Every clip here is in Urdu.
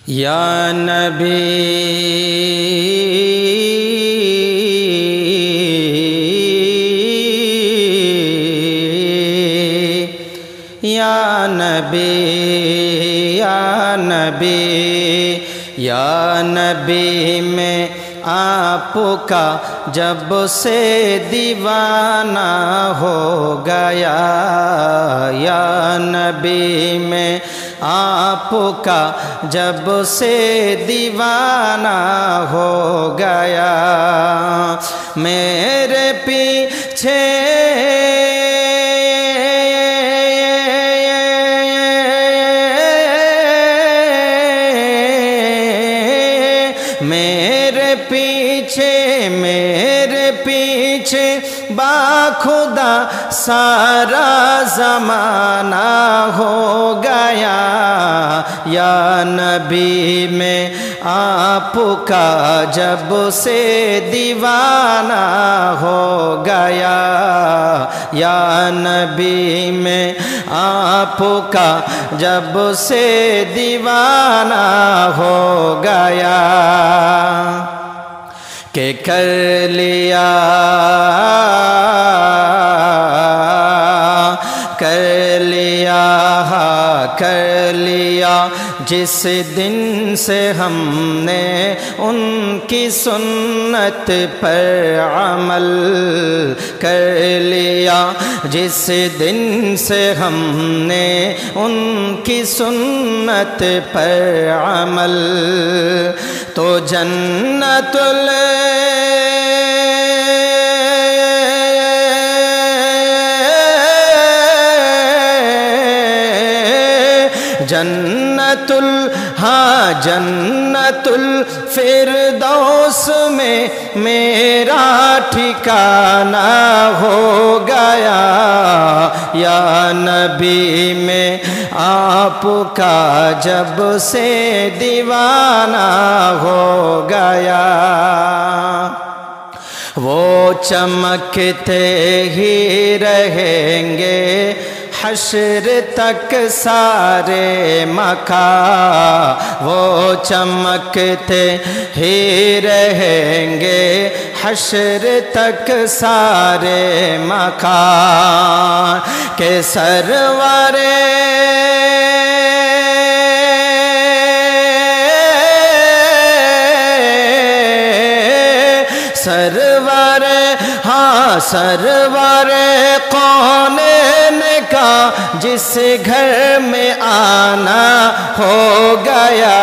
یا نبی یا نبی یا نبی یا نبی میں آپ کا جب سے دیوانہ ہو گیا، یا نبی میں آپ کا جب سے دیوانہ ہو گیا، میرے پیچھے میرے پیچھے باخدا سارا زمانہ ہو گیا، یا نبی میں آپ کا جب سے دیوانہ ہو گیا، یا نبی میں آپ کا جب سے دیوانہ ہو گیا، کہ کر لیا جس دن سے ہم نے ان کی سنت پر عمل کر لیا، جس دن سے ہم نے ان کی سنت پر عمل، تو جنت جنت الفردوس میں میرا ٹھکانہ ہو گیا، یا نبی میں آپ کا جب سے دیوانہ ہو گیا، وہ چمکتے ہی رہیں گے حشر تک سارے مکان، وہ چمکتے ہی رہیں گے حشر تک سارے مکان، کہ سرورے سرور کونین کا جس گھر میں آنا ہو گیا،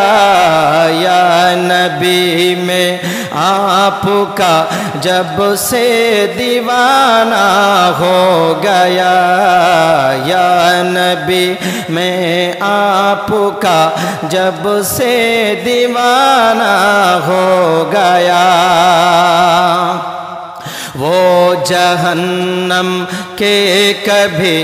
یا نبی میں آپ کا جب سے دیوانہ ہو گیا، یا نبی میں آپ کا جب سے دیوانہ ہو گیا، وہ جہنم کے کبھی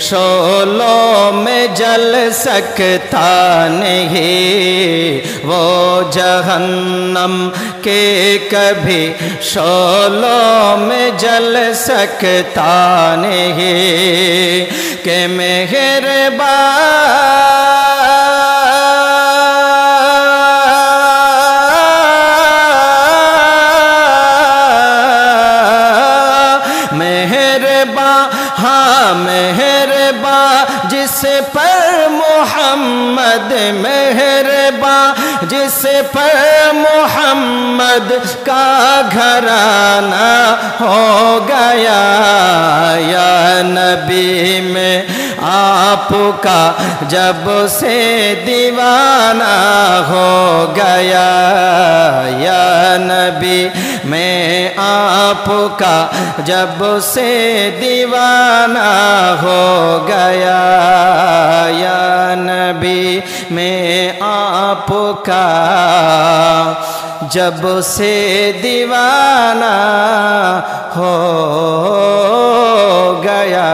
شعلوں میں جل سکتا نہیں، وہ جہنم کے کبھی شعلوں میں جل سکتا نہیں، کہ مہربان جس پر محمد مہربان، جس پر محمد کا گھرانہ ہو گیا، یا نبی میں آپ کا جب سے دیوانہ ہو گیا، یا نبی میں آپ کا جب سے دیوانہ ہو گیا، یا نبی میں آپ کا جب سے دیوانہ ہو گیا۔